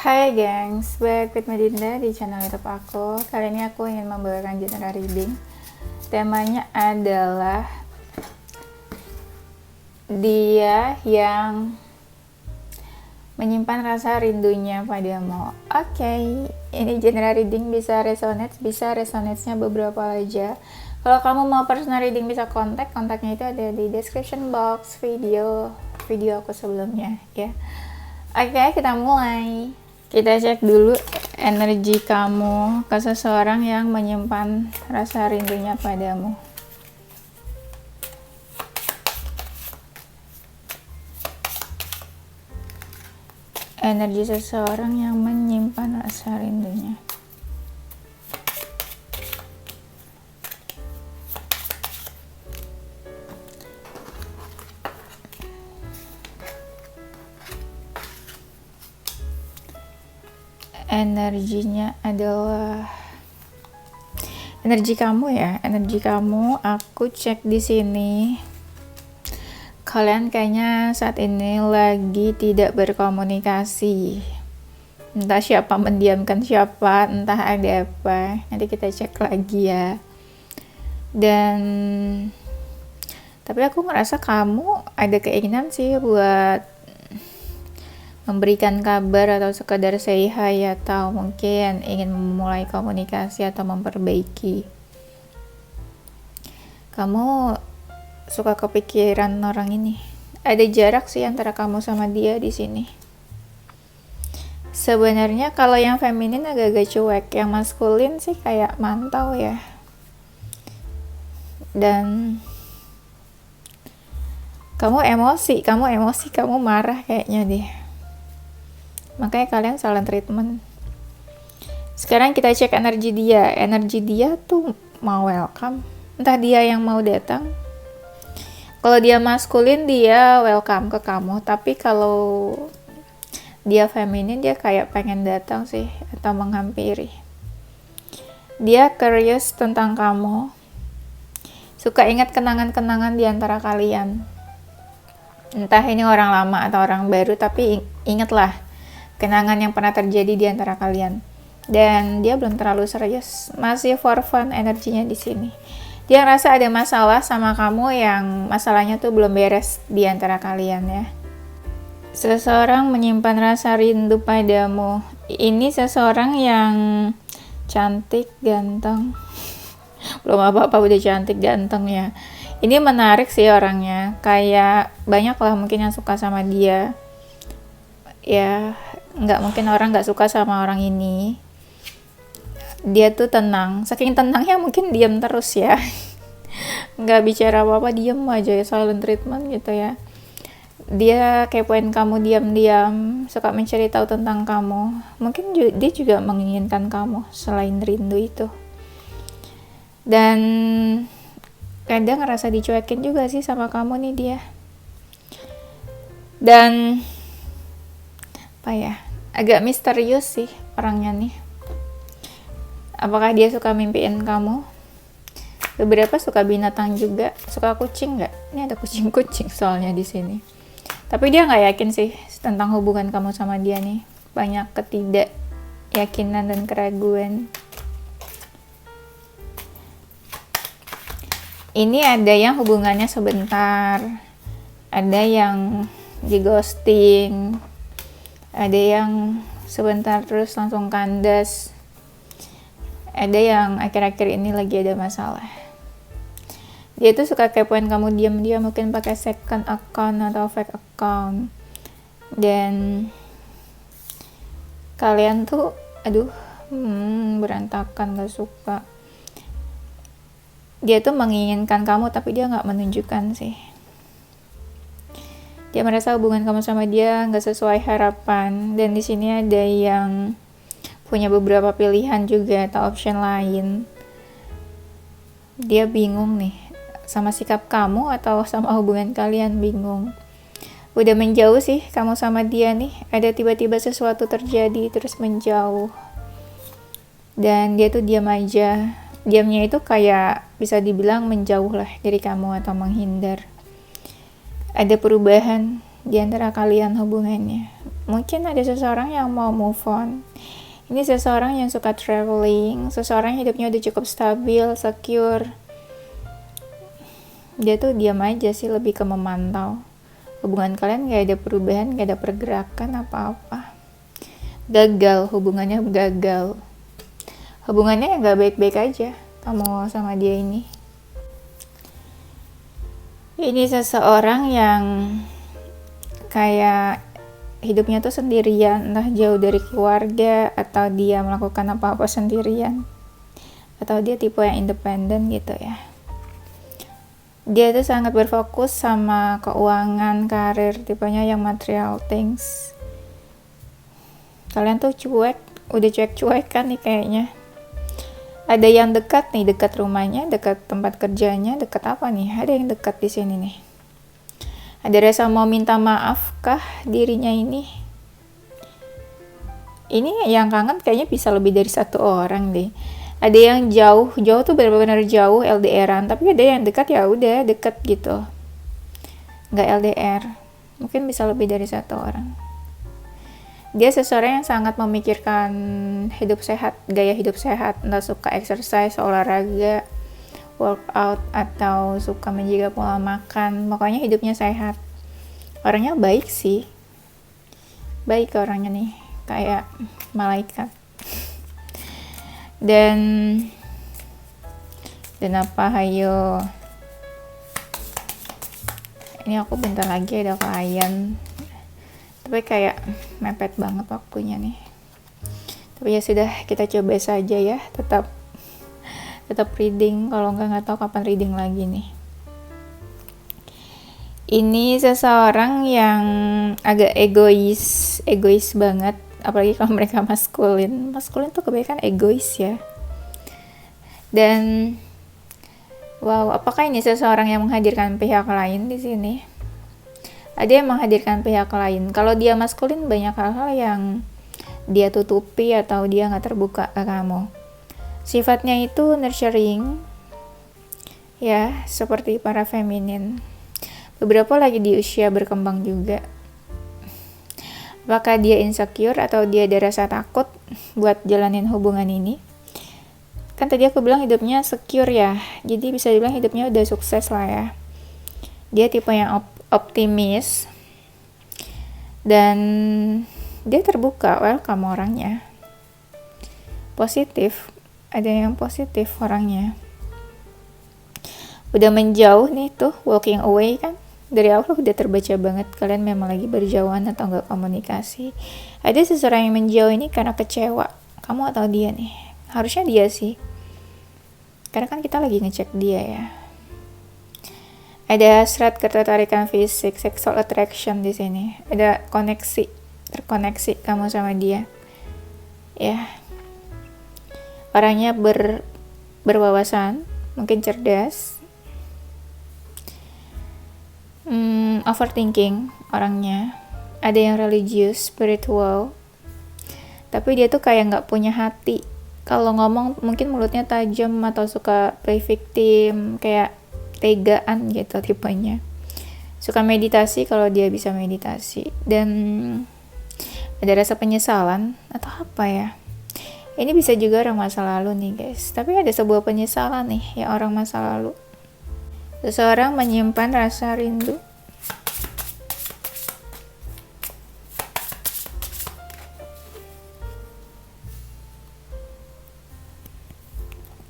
Hai gengs, back with Medinda di channel YouTube aku. Kali ini aku ingin membawakan general reading. Temanya adalah dia yang menyimpan rasa rindunya padamu. Oke, ini general reading bisa resonate-nya beberapa aja. Kalau kamu mau personal reading bisa kontaknya itu ada di description box video aku sebelumnya ya. Oke, kita mulai. Kita cek dulu energi kamu ke seseorang yang menyimpan rasa rindunya padamu. Energi seseorang yang menyimpan rasa rindunya. Energinya adalah energi kamu ya, energi kamu. Aku cek di sini. Kalian kayaknya saat ini lagi tidak berkomunikasi. Entah siapa mendiamkan siapa, entah ada apa. Nanti kita cek lagi ya. Dan tapi aku ngerasa kamu ada keinginan sih buat memberikan kabar atau sekedar say hi, atau mungkin ingin memulai komunikasi atau memperbaiki. Kamu suka kepikiran orang ini. Ada jarak sih antara kamu sama dia di sini. Sebenarnya kalau yang feminin agak-agak cuek, yang maskulin sih kayak mantau ya. Dan kamu emosi, kamu marah kayaknya deh. Makanya kalian silent treatment. Sekarang kita cek energi dia. Energi dia tuh mau welcome. Entah dia yang mau datang. Kalau dia maskulin, dia welcome ke kamu. Tapi kalau dia feminin, dia kayak pengen datang sih, atau menghampiri. Dia curious tentang kamu. Suka ingat kenangan-kenangan di antara kalian. Entah ini orang lama atau orang baru, tapi ingatlah kenangan yang pernah terjadi di antara kalian. Dan dia belum terlalu serius, masih for fun energinya di sini. Dia ngerasa ada masalah sama kamu yang masalahnya tuh belum beres di antara kalian ya. Seseorang menyimpan rasa rindu padamu. Ini seseorang yang cantik, ganteng. Belum apa-apa udah cantik, ganteng ya. Ini menarik sih orangnya. Kayak banyak lah mungkin yang suka sama dia. Ya, nggak mungkin orang nggak suka sama orang ini. Dia tuh tenang, saking tenangnya mungkin diam terus ya. Nggak bicara apa-apa, diam aja ya, silent treatment gitu ya. Dia kepoin kamu diam-diam, suka mencari tahu tentang kamu. Mungkin dia juga menginginkan kamu selain rindu itu. Dan kadang ngerasa dicuekin juga sih sama kamu nih dia. Dan apa ya, agak misterius sih orangnya nih. Apakah dia suka mimpiin kamu? Beberapa suka binatang juga, suka kucing nggak? Ini ada kucing-kucing soalnya di sini. Tapi dia nggak yakin sih tentang hubungan kamu sama dia nih. Banyak ketidakyakinan dan keraguan. Ini ada yang hubungannya sebentar, ada yang di ghosting, ada yang sebentar terus langsung kandas, ada yang akhir-akhir ini lagi ada masalah. Dia tuh suka kepoin kamu diam-diam, mungkin pakai second account atau fake account. Dan kalian tuh berantakan, gak suka. Dia tuh menginginkan kamu tapi dia gak menunjukkan sih. Dia merasa hubungan kamu sama dia nggak sesuai harapan. Dan di sini ada yang punya beberapa pilihan juga atau option lain. Dia bingung nih sama sikap kamu atau sama hubungan kalian, bingung. Udah menjauh sih kamu sama dia nih. Ada tiba-tiba sesuatu terjadi terus menjauh. Dan dia tuh diam aja. Diamnya itu kayak bisa dibilang menjauh lah dari kamu atau menghindar. Ada perubahan di antara kalian hubungannya. Mungkin ada seseorang yang mau move on. Ini seseorang yang suka traveling, seseorang hidupnya udah cukup stabil, secure. Dia tuh diam aja sih, lebih ke memantau. Hubungan kalian gak ada perubahan, gak ada pergerakan apa-apa. Gagal, hubungannya gagal. Hubungannya gak baik-baik aja kamu sama dia ini. Ini seseorang yang kayak hidupnya tuh sendirian, entah jauh dari keluarga, atau dia melakukan apa-apa sendirian, atau dia tipe yang independen gitu ya. Dia tuh sangat berfokus sama keuangan, karir, tipenya yang material things. Kalian tuh cuek, udah cuek-cuek kan nih kayaknya. Ada yang dekat nih, dekat rumahnya, dekat tempat kerjanya, dekat apa nih? Ada yang dekat di sini nih. Ada rasa mau minta maaf kah dirinya ini? Ini yang kangen kayaknya bisa lebih dari satu orang deh. Ada yang jauh tuh benar-benar jauh LDRan, tapi ada yang dekat ya udah dekat gitu. Nggak LDR. Mungkin bisa lebih dari satu orang. Dia seseorang yang sangat memikirkan hidup sehat, gaya hidup sehat, entah suka exercise, olahraga, workout, atau suka menjaga pola makan. Pokoknya hidupnya sehat. Orangnya baik sih. Baik orangnya nih, kayak malaikat. Dan apa, hayo. Ini aku bentar lagi ada klien. Tapi kayak mepet banget waktunya nih. Tapi ya sudah, kita coba saja ya, tetap reading. Kalau nggak tahu kapan reading lagi nih. Ini seseorang yang agak egois banget, apalagi kalau mereka maskulin tuh kebanyakan egois ya. Dan wow, apakah ini seseorang yang menghadirkan pihak lain di sini? Ada yang menghadirkan pihak lain. Kalau dia maskulin, banyak hal-hal yang dia tutupi atau dia nggak terbuka ke kamu. Sifatnya itu nurturing, ya, seperti para feminin. Beberapa lagi di usia berkembang juga. Apakah dia insecure atau dia ada rasa takut buat jalanin hubungan ini? Kan tadi aku bilang hidupnya secure ya, jadi bisa dibilang hidupnya udah sukses lah ya. Dia tipe yang optimis dan dia terbuka, welcome orangnya, positif, ada yang positif orangnya. Udah menjauh nih tuh, walking away kan, dari awal udah terbaca banget kalian memang lagi berjauhan atau nggak komunikasi. Ada seseorang yang menjauh ini karena kecewa, kamu atau dia nih, harusnya dia sih, karena kan kita lagi ngecek dia ya. Ada hasrat, ketertarikan fisik, sexual attraction di sini. Ada terkoneksi kamu sama dia. Ya. Orangnya berwawasan, mungkin cerdas. Overthinking orangnya. Ada yang religius, spiritual. Tapi dia tuh kayak nggak punya hati. Kalau ngomong mungkin mulutnya tajam atau suka play victim, kayak tegaan gitu tipenya. Suka meditasi kalau dia bisa meditasi. Dan ada rasa penyesalan atau apa ya. Ini bisa juga orang masa lalu nih guys. Tapi ada sebuah penyesalan nih ya orang masa lalu. Seseorang menyimpan rasa rindu.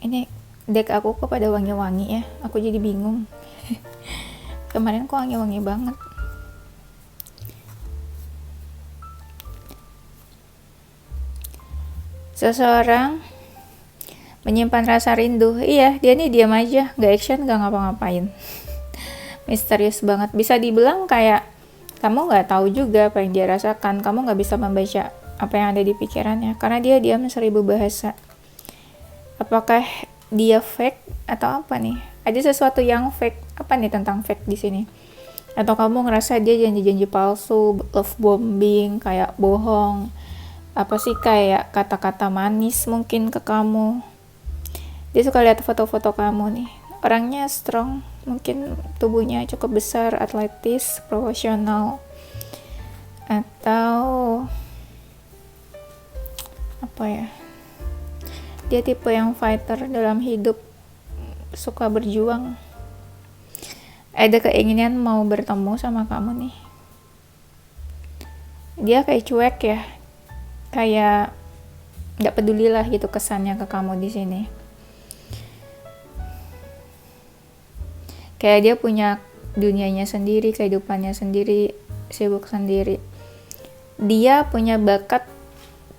Ini deck aku kok pada wangi-wangi ya, aku jadi bingung. Kemarin kok wangi-wangi banget. Seseorang menyimpan rasa rindu. Iya, dia nih diam aja, gak action, gak ngapa-ngapain. Misterius banget. Bisa dibilang kayak kamu gak tahu juga apa yang dia rasakan, kamu gak bisa membaca apa yang ada di pikirannya, karena dia diam 1000 bahasa. Apakah dia fake atau apa nih? Ada sesuatu yang fake. Apa nih tentang fake di sini? Atau kamu ngerasa dia janji-janji palsu, love bombing, kayak bohong? Apa sih, kayak kata-kata manis mungkin ke kamu? Dia suka lihat foto-foto kamu nih. Orangnya strong, mungkin tubuhnya cukup besar, atletis, profesional. atau apa ya, dia tipe yang fighter dalam hidup, suka berjuang, ada keinginan mau bertemu sama kamu nih. Dia kayak cuek ya, kayak nggak peduli lah gitu kesannya ke kamu di sini. Kayak dia punya dunianya sendiri, kehidupannya sendiri, sibuk sendiri. Dia punya bakat,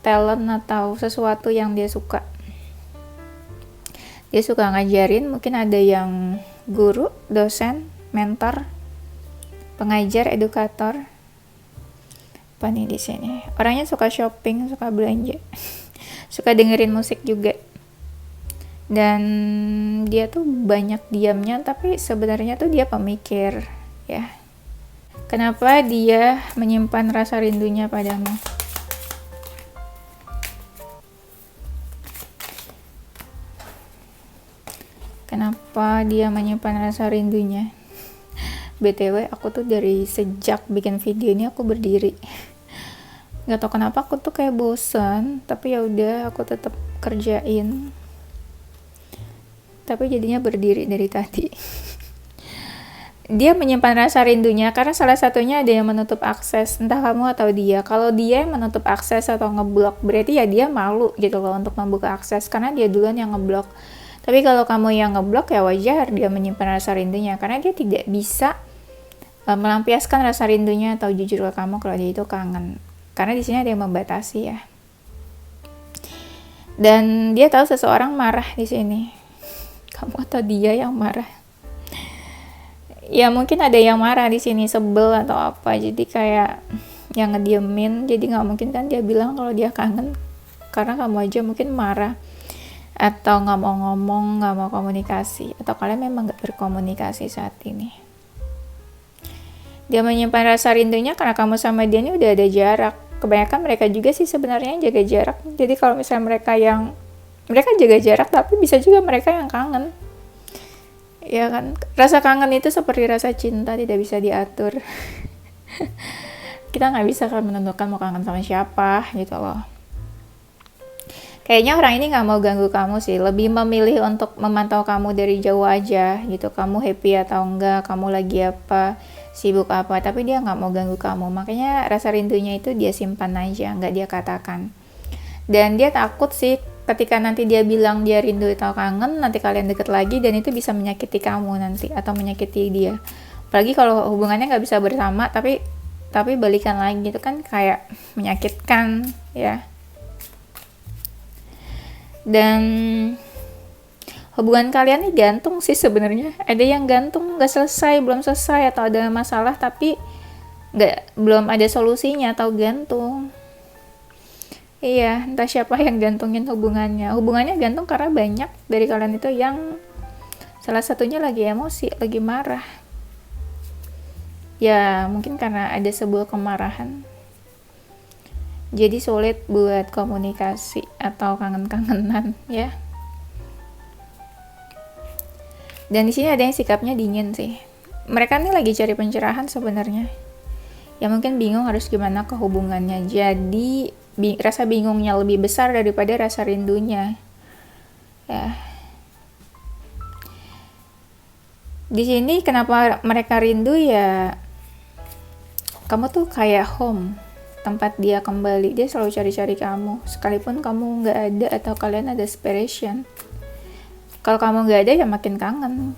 talent atau sesuatu yang dia suka. Dia suka ngajarin, mungkin ada yang guru, dosen, mentor, pengajar, edukator. Apa nih di sini? Orangnya suka shopping, suka belanja, suka dengerin musik juga. Dan dia tuh banyak diamnya, tapi sebenarnya tuh dia pemikir, ya. Kenapa dia menyimpan rasa rindunya padamu? Kenapa dia menyimpan rasa rindunya? BTW, aku tuh dari sejak bikin video ini aku berdiri. Gak tau kenapa aku tuh kayak bosan, tapi ya udah aku tetap kerjain. Tapi jadinya berdiri dari tadi. Dia menyimpan rasa rindunya karena salah satunya ada yang menutup akses, entah kamu atau dia. Kalau dia yang menutup akses atau ngeblok, berarti ya dia malu gitu loh untuk membuka akses karena dia duluan yang ngeblok. Tapi kalau kamu yang ngeblok, ya wajar dia menyimpan rasa rindunya karena dia tidak bisa melampiaskan rasa rindunya atau jujur ke kamu kalau dia itu kangen. Karena di sini ada yang membatasi ya. Dan dia tahu seseorang marah di sini. Kamu atau dia yang marah? Ya mungkin ada yang marah di sini, sebel atau apa. Jadi kayak yang ngediemin. Jadi nggak mungkin kan dia bilang kalau dia kangen. Karena kamu aja mungkin marah. Atau nggak mau ngomong, nggak mau komunikasi, atau kalian memang nggak berkomunikasi saat ini. Dia menyimpan rasa rindunya karena kamu sama dia ini udah ada jarak. Kebanyakan mereka juga sih sebenarnya jaga jarak. Jadi kalau misalnya mereka jaga jarak, tapi bisa juga mereka yang kangen. Ya kan, rasa kangen itu seperti rasa cinta, tidak bisa diatur. Kita nggak bisa kan menentukan mau kangen sama siapa gitu loh. Kayaknya orang ini nggak mau ganggu kamu sih, lebih memilih untuk memantau kamu dari jauh aja gitu. Kamu happy atau enggak, kamu lagi apa, sibuk apa, tapi dia nggak mau ganggu kamu. Makanya rasa rindunya itu dia simpan aja, nggak dia katakan. Dan dia takut sih ketika nanti dia bilang dia rindu atau kangen, nanti kalian deket lagi dan itu bisa menyakiti kamu nanti atau menyakiti dia. Apalagi kalau hubungannya nggak bisa bersama, tapi balikan lagi itu kan kayak menyakitkan ya. Dan hubungan kalian nih gantung sih sebenarnya. Ada yang gantung nggak selesai, belum selesai, atau ada masalah tapi belum ada solusinya atau gantung. Iya, entah siapa yang gantungin hubungannya. Hubungannya gantung karena banyak dari kalian itu yang salah satunya lagi emosi, lagi marah. Ya mungkin karena ada sebuah kemarahan. Jadi sulit buat komunikasi atau kangen-kangenan ya. Dan di sini ada yang sikapnya dingin sih. Mereka nih lagi cari pencerahan sebenarnya. Ya mungkin bingung harus gimana ke hubungannya. Jadi rasa bingungnya lebih besar daripada rasa rindunya. Ya. Di sini kenapa mereka rindu ya? Kamu tuh kayak home, tempat dia kembali. Dia selalu cari-cari kamu, sekalipun kamu nggak ada atau kalian ada separation. Kalau kamu nggak ada ya makin kangen.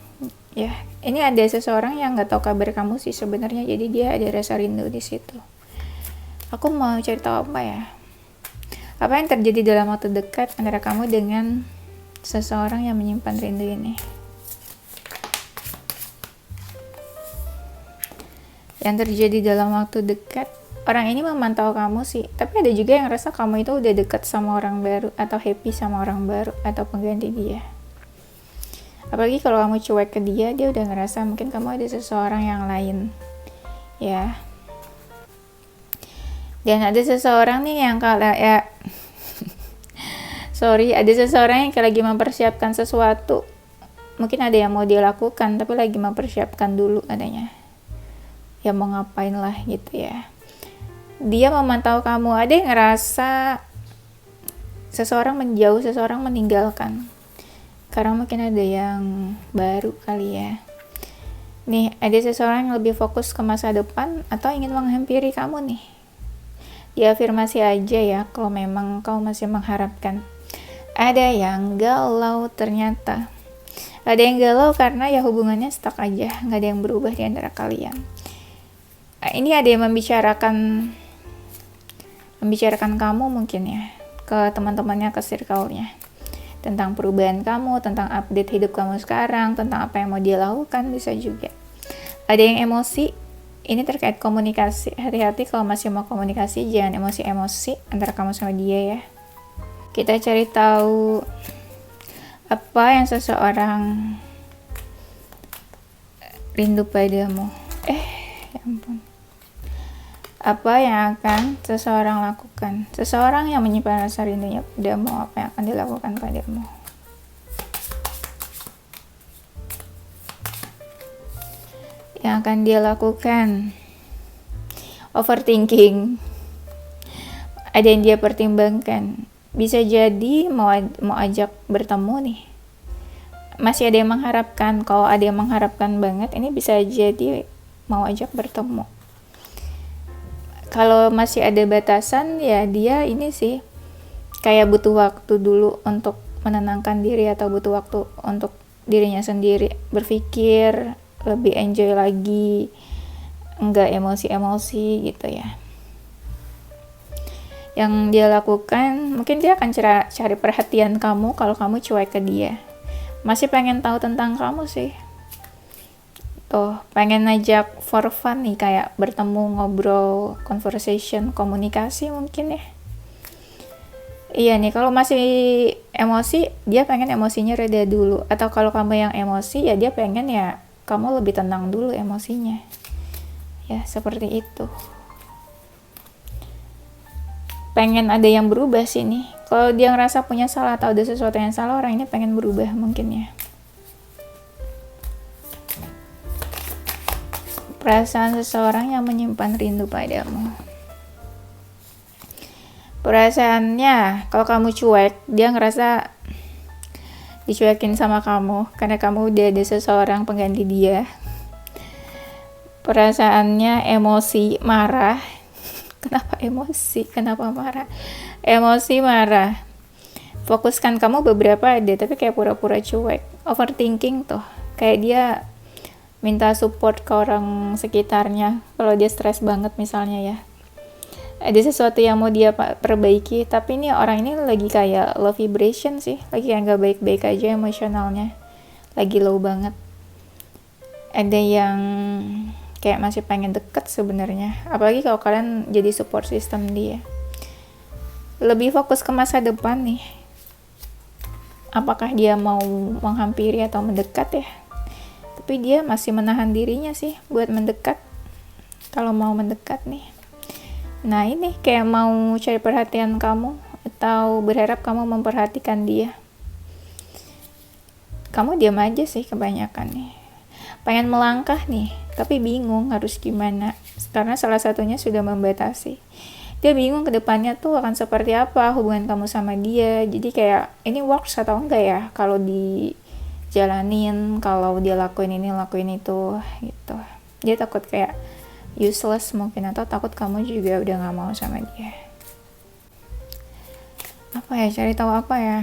Ya, ini ada seseorang yang nggak tahu kabar kamu sih sebenarnya, jadi dia ada rasa rindu di situ. Aku mau cari tahu apa ya? Apa yang terjadi dalam waktu dekat antara kamu dengan seseorang yang menyimpan rindu ini? Yang terjadi dalam waktu dekat, orang ini memantau kamu sih, tapi ada juga yang rasa kamu itu udah dekat sama orang baru atau happy sama orang baru atau pengganti dia. Apalagi kalau kamu cuek ke dia, dia udah ngerasa mungkin kamu ada seseorang yang lain. Ya. Dan ada seseorang nih yang ada seseorang yang lagi mempersiapkan sesuatu. Mungkin ada yang mau dia lakukan, tapi lagi mempersiapkan dulu adanya. Ya mau ngapain lah gitu ya. dia memantau kamu. Ada yang ngerasa seseorang menjauh, seseorang meninggalkan. Karena mungkin ada yang baru kali ya. Nih, ada seseorang yang lebih fokus ke masa depan atau ingin menghampiri kamu nih. Diafirmasi aja ya kalau memang kau masih mengharapkan. Ada yang galau ternyata. Ada yang galau karena ya hubungannya stuck aja, nggak ada yang berubah di antara kalian. Ini ada yang membicarakan kamu mungkin ya, ke teman-temannya, ke circle-nya. Tentang perubahan kamu, tentang update hidup kamu sekarang, tentang apa yang mau dia lakukan, bisa juga. Ada yang emosi, ini terkait komunikasi. Hati-hati kalau masih mau komunikasi, jangan emosi-emosi antara kamu sama dia ya. Kita cari tahu apa yang seseorang rindu padamu. Ya ampun. Apa yang akan seseorang lakukan? Seseorang yang menyimpan rasa rindunya padamu, apa yang akan dilakukan padamu? Yang akan dia lakukan, overthinking. Ada yang dia pertimbangkan. Bisa jadi mau ajak bertemu nih. Masih ada yang mengharapkan. Kalau ada yang mengharapkan banget, ini bisa jadi mau ajak bertemu. Kalau masih ada batasan, ya dia ini sih kayak butuh waktu dulu untuk menenangkan diri, atau butuh waktu untuk dirinya sendiri berpikir, lebih enjoy lagi, enggak emosi-emosi gitu ya. Yang dia lakukan, mungkin dia akan cari perhatian kamu kalau kamu cuek ke dia. Masih pengen tahu tentang kamu sih. Tuh, pengen ngajak for fun nih, kayak bertemu, ngobrol, conversation, komunikasi mungkin ya. Iya nih, kalau masih emosi, dia pengen emosinya reda dulu. Atau kalau kamu yang emosi, ya dia pengen ya kamu lebih tenang dulu emosinya. Ya, seperti itu. Pengen ada yang berubah sih nih. Kalau dia ngerasa punya salah atau ada sesuatu yang salah, orang ini pengen berubah mungkin ya. Perasaan seseorang yang menyimpan rindu padamu. Perasaannya, kalau kamu cuek, dia ngerasa dicuekin sama kamu karena kamu udah ada seseorang pengganti dia. Perasaannya emosi, marah. Kenapa emosi? Kenapa marah? Emosi, marah. Fokuskan kamu beberapa ada, tapi kayak pura-pura cuek. Overthinking tuh. Kayak dia minta support ke orang sekitarnya kalau dia stres banget misalnya ya. Ada sesuatu yang mau dia perbaiki, tapi ini orang ini lagi kayak low vibration sih, lagi yang gak baik-baik aja emosionalnya, lagi low banget. Ada yang kayak masih pengen deket sebenarnya, apalagi kalau kalian jadi support system dia. Lebih fokus ke masa depan nih, apakah dia mau menghampiri atau mendekat ya. Tapi dia masih menahan dirinya sih buat mendekat, kalau mau mendekat nih. Nah ini kayak mau cari perhatian kamu, atau berharap kamu memperhatikan dia. Kamu diam aja sih kebanyakan nih. Pengen melangkah nih, tapi bingung harus gimana, karena salah satunya sudah membatasi. Dia bingung ke depannya tuh akan seperti apa hubungan kamu sama dia. Jadi kayak ini works atau enggak ya kalau dijalanin, kalau dia lakuin ini lakuin itu gitu. Dia takut kayak useless mungkin, atau takut kamu juga udah gak mau sama dia. Apa ya, cari tahu apa ya.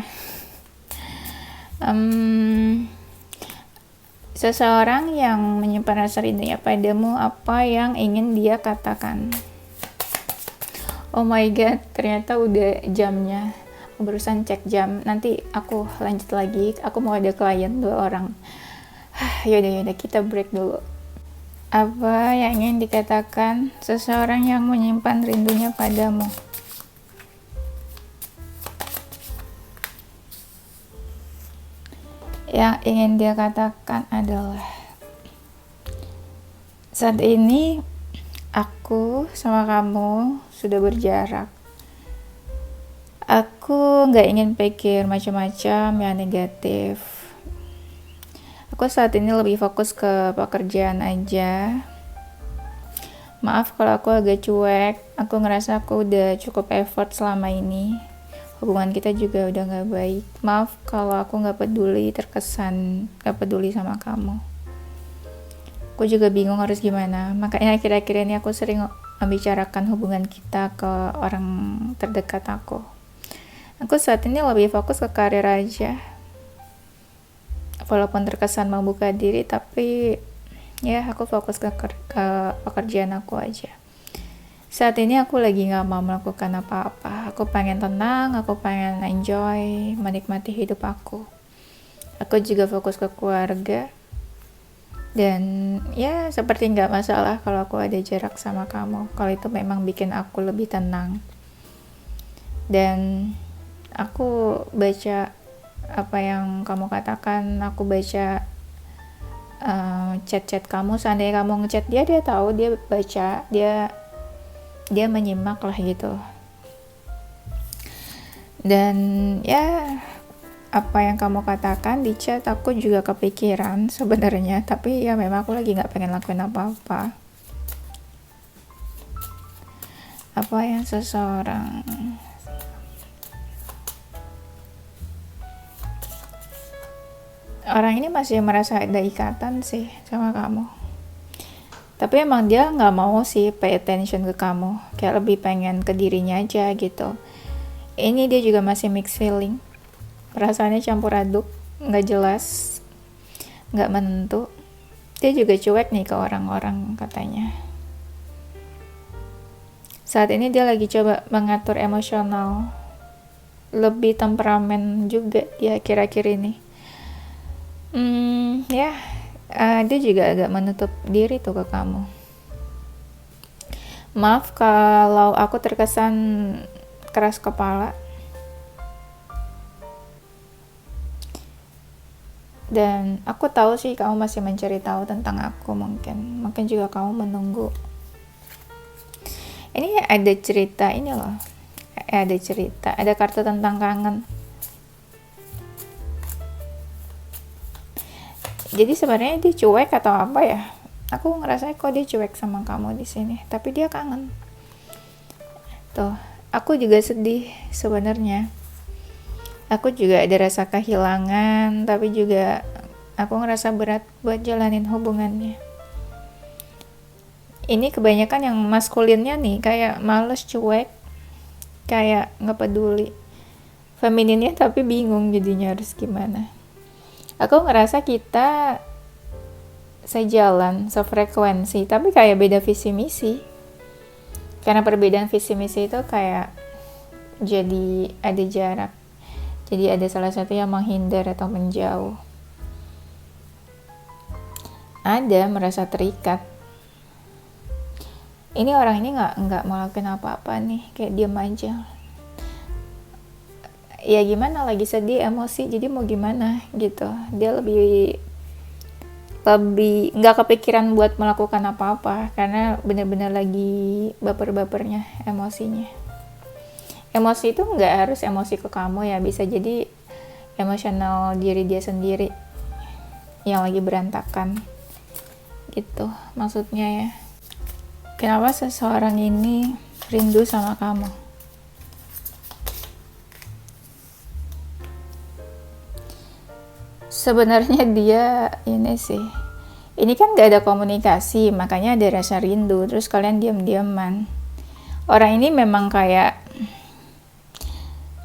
Seseorang yang menyimpan rasa rindunya padamu, apa yang ingin dia katakan. Oh my god, ternyata udah jamnya. Barusan cek jam, nanti aku lanjut lagi. Aku mau ada klien 2 orang. Yaudah kita break dulu. Apa yang ingin dikatakan seseorang yang menyimpan rindunya padamu? Yang ingin dia katakan adalah, saat ini aku sama kamu sudah berjarak. Aku gak ingin pikir macam-macam yang negatif. Aku saat ini lebih fokus ke pekerjaan aja. Maaf kalau aku agak cuek, aku ngerasa aku udah cukup effort selama ini. Hubungan kita juga udah gak baik. Maaf kalau aku gak peduli, terkesan gak peduli sama kamu. Aku juga bingung harus gimana. Makanya akhir-akhir ini aku sering membicarakan hubungan kita ke orang terdekat aku. Aku saat ini lebih fokus ke karir aja. Walaupun terkesan membuka diri, tapi ya aku fokus ke pekerjaan aku aja. Saat ini aku lagi gak mau melakukan apa-apa. Aku pengen tenang, aku pengen enjoy, menikmati hidup aku. Aku juga fokus ke keluarga. Dan ya seperti gak masalah kalau aku ada jarak sama kamu. Kalau itu memang bikin aku lebih tenang. Dan aku baca apa yang kamu katakan, aku baca chat-chat kamu. Seandainya kamu ngechat dia tahu, dia baca, dia menyimak lah gitu. Dan ya apa yang kamu katakan di chat aku juga kepikiran sebenarnya, tapi ya memang aku lagi nggak pengen lakuin apa-apa. Apa yang seseorang orang ini masih merasa ada ikatan sih sama kamu, tapi emang dia nggak mau sih pay attention ke kamu, kayak lebih pengen ke dirinya aja gitu. Ini dia juga masih mixed feeling, perasaannya campur aduk, nggak jelas, nggak menentu. Dia juga cuek nih ke orang-orang katanya. Saat ini dia lagi coba mengatur emosional, lebih temperamen juga dia akhir-akhir ini. Dia juga agak menutup diri tuh ke kamu. Maaf kalau aku terkesan keras kepala. Dan aku tahu sih kamu masih mencari tahu tentang aku, mungkin juga kamu menunggu. Ini ada cerita ini loh. Ada kartu tentang kangen. Jadi sebenarnya dia cuek atau apa ya? Aku ngerasa kok dia cuek sama kamu di sini, tapi dia kangen. Tuh, aku juga sedih sebenarnya. Aku juga ada rasa kehilangan, tapi juga aku ngerasa berat buat jalanin hubungannya. Ini kebanyakan yang maskulinnya nih, kayak males, cuek, kayak nggak peduli. Femininnya tapi bingung jadinya harus gimana. Aku ngerasa kita sejalan, sefrekuensi, tapi kayak beda visi misi. Karena perbedaan visi misi itu kayak jadi ada jarak. Jadi ada salah satu yang menghindar atau menjauh. Ada merasa terikat. Ini orang ini nggak melakukan apa-apa nih, kayak diam aja. Ya gimana, lagi sedih, emosi, jadi mau gimana gitu. Dia lebih nggak kepikiran buat melakukan apa-apa karena benar-benar lagi baper-bapernya emosinya. Emosi itu nggak harus emosi ke kamu ya, bisa jadi emosional diri dia sendiri yang lagi berantakan gitu maksudnya ya. Kenapa seseorang ini rindu sama kamu? Sebenarnya dia ini kan gak ada komunikasi, makanya ada rasa rindu, terus kalian diam-diaman. Orang ini memang kayak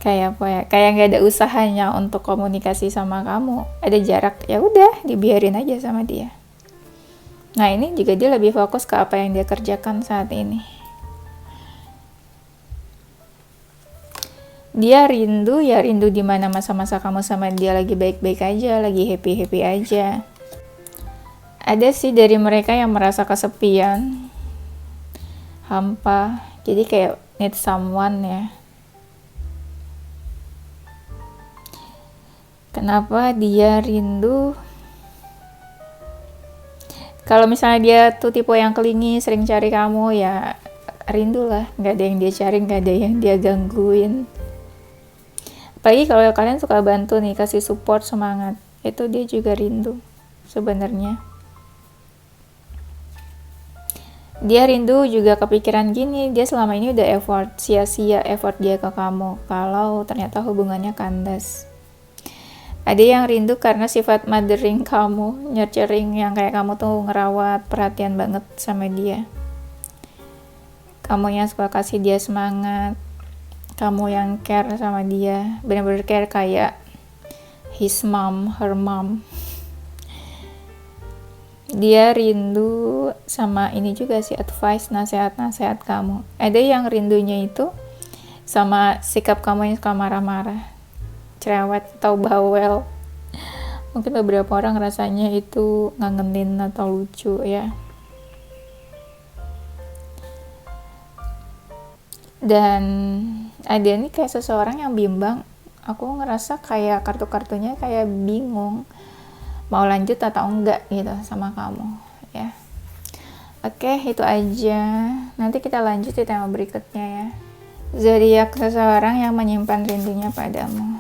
apa ya, kayak gak ada usahanya untuk komunikasi sama kamu. Ada jarak, ya udah dibiarin aja sama dia. Nah ini juga dia lebih fokus ke apa yang dia kerjakan saat ini. Dia rindu di mana masa-masa kamu sama dia lagi baik-baik aja, lagi happy-happy aja. Ada sih dari mereka yang merasa kesepian, hampa, jadi kayak need someone ya. Kenapa dia rindu? Kalau misalnya dia tuh tipe yang clingy, sering cari kamu, ya rindu lah. Gak ada yang dia cari, gak ada yang dia gangguin. Apalagi kalau kalian suka bantu nih, kasih support, semangat, itu dia juga rindu sebenarnya. Dia rindu juga kepikiran gini, dia selama ini udah effort, sia-sia effort dia ke kamu kalau ternyata hubungannya kandas. Ada yang rindu karena sifat mothering kamu, nurturing, yang kayak kamu tuh ngerawat, perhatian banget sama dia. Kamu yang suka kasih dia semangat, kamu yang care sama dia, bener-bener care kayak his mom, her mom. Dia rindu sama ini juga sih, advice, nasihat-nasihat kamu. Ada yang rindunya itu sama sikap kamu yang suka marah-marah, cerewet atau bawel. Mungkin beberapa orang rasanya itu ngangenin atau lucu ya. Dan ada nih kayak seseorang yang bimbang. Aku ngerasa kayak kartu-kartunya kayak bingung mau lanjut atau enggak gitu sama kamu ya. Oke, itu aja. Nanti kita lanjut di tema berikutnya ya. Zodiak seseorang yang menyimpan rindunya padamu.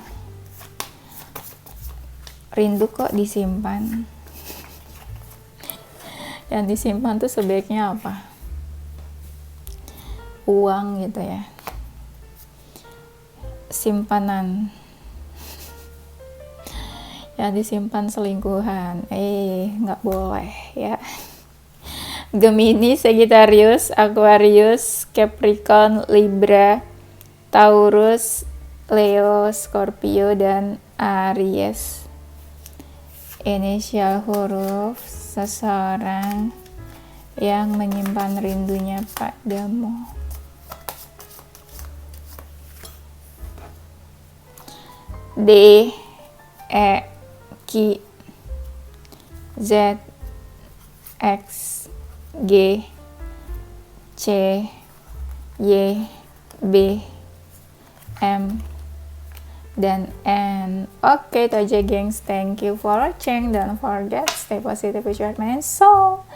Rindu kok disimpan. Yang disimpan tuh sebaiknya apa? Uang gitu ya. Simpanan. Yang disimpan selingkuhan, nggak boleh ya. Gemini, Sagittarius, Aquarius, Capricorn, Libra, Taurus, Leo, Scorpio, dan Aries. Inisial huruf seseorang yang menyimpan rindunya padamu. D, E, Q, Z, X, G, C, Y, B, M, dan N. Oke, itu aja gengs. Thank you for watching. Don't forget, stay positive with your mind. So,